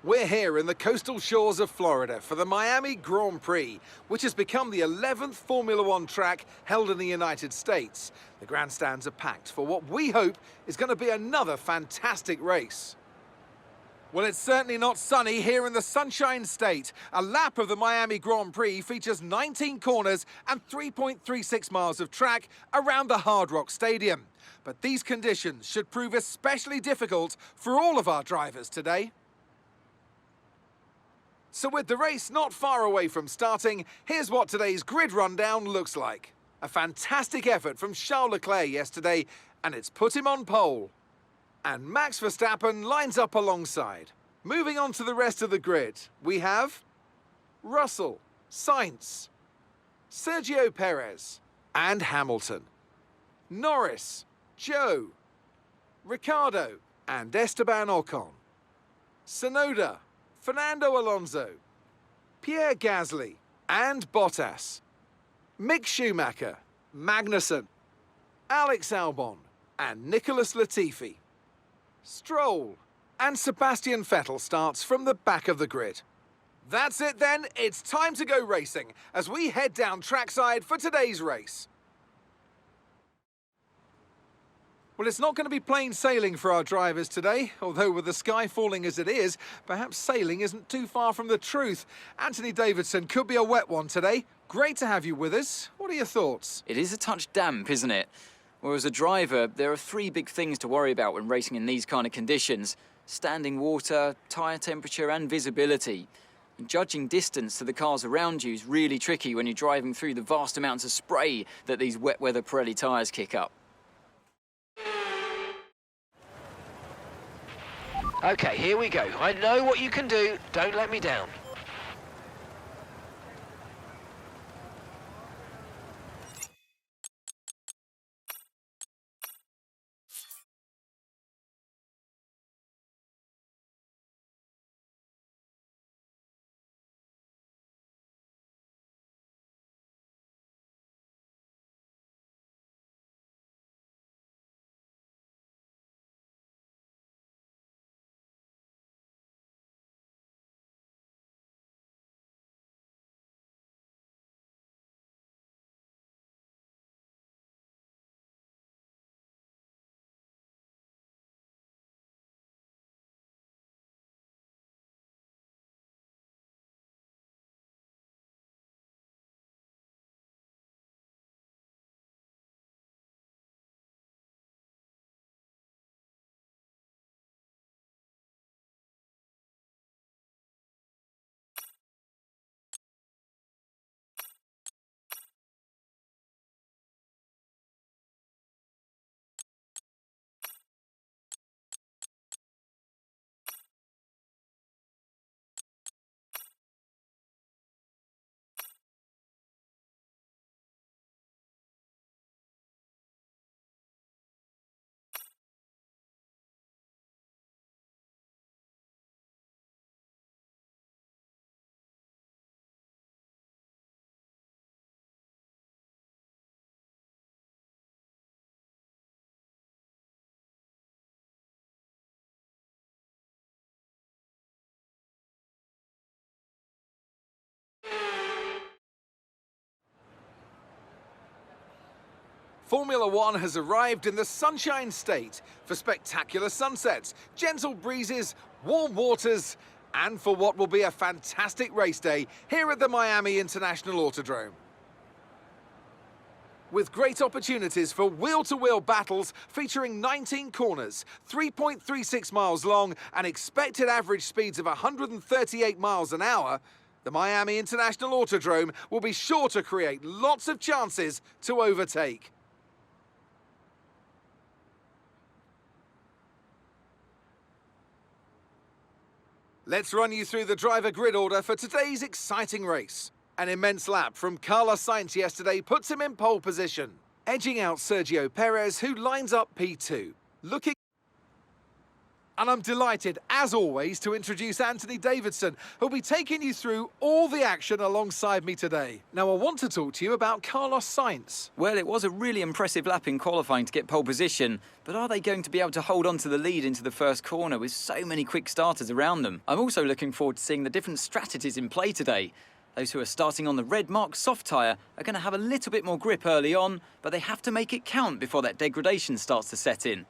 We're here in the coastal shores of Florida for the Miami Grand Prix, which has become the 11th Formula One track held in the United States. The grandstands are packed for what we hope is going to be another fantastic race. Well, it's certainly not sunny here in the Sunshine State. A lap of the Miami Grand Prix features 19 corners and 3.36 miles of track around the Hard Rock Stadium. But these conditions should prove especially difficult for all of our drivers today. So with the race not far away from starting, here's what today's grid rundown looks like. A fantastic effort from Charles Leclerc yesterday, and it's put him on pole. And Max Verstappen lines up alongside. Moving on to the rest of the grid, we have Russell, Sainz, Sergio Perez, and Hamilton. Norris, Joe, Ricciardo, and Esteban Ocon. Tsunoda, Fernando Alonso, Pierre Gasly, and Bottas. Mick Schumacher, Magnussen, Alex Albon, and Nicholas Latifi. Stroll, and Sebastian Vettel starts from the back of the grid. That's it then, it's time to go racing as we head down trackside for today's race. Well, it's not going to be plain sailing for our drivers today, although with the sky falling as it is, perhaps sailing isn't too far from the truth. Anthony Davidson could be a wet one today. Great to have you with us. What are your thoughts? It is a touch damp, isn't it? Well, as a driver, there are three big things to worry about when racing in these kind of conditions: standing water, tyre temperature and visibility. And judging distance to the cars around you is really tricky when you're driving through the vast amounts of spray that these wet weather Pirelli tyres kick up. Okay, here we go. I know what you can do. Don't let me down. Formula One has arrived in the Sunshine State for spectacular sunsets, gentle breezes, warm waters, and for what will be a fantastic race day here at the Miami International Autodrome. With great opportunities for wheel-to-wheel battles featuring 19 corners, 3.36 miles long, and expected average speeds of 138 miles an hour, the Miami International Autodrome will be sure to create lots of chances to overtake. Let's run you through the driver grid order for today's exciting race. An immense lap from Carlos Sainz yesterday puts him in pole position, edging out Sergio Perez, who lines up P2. And I'm delighted, as always, to introduce Anthony Davidson, who'll be taking you through all the action alongside me today. Now, I want to talk to you about Carlos Sainz. Well, it was a really impressive lap in qualifying to get pole position, but are they going to be able to hold on to the lead into the first corner with so many quick starters around them? I'm also looking forward to seeing the different strategies in play today. Those who are starting on the red mark soft tyre are going to have a little bit more grip early on, but they have to make it count before that degradation starts to set in.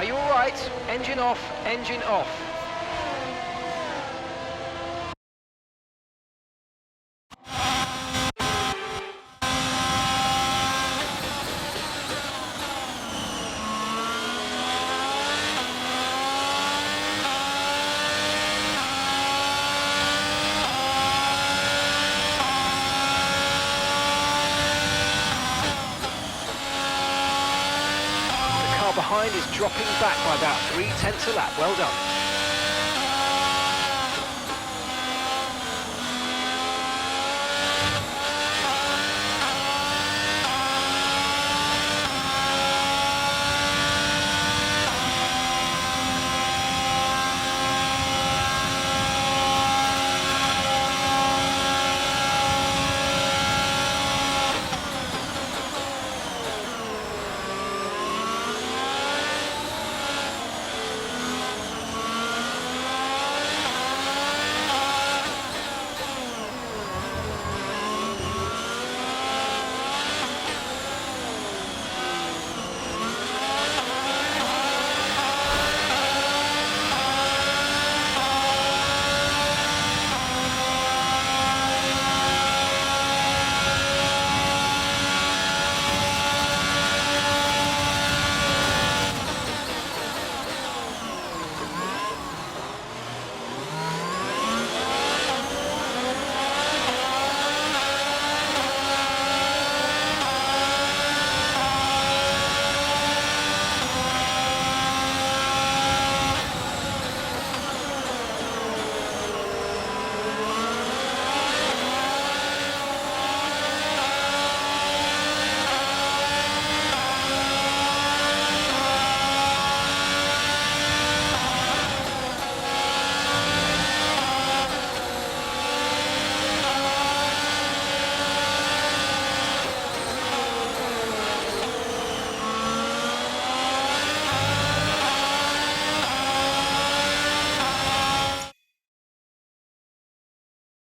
Are you all right? Engine off, engine off. is dropping back by about 3/10 a lap. Well done.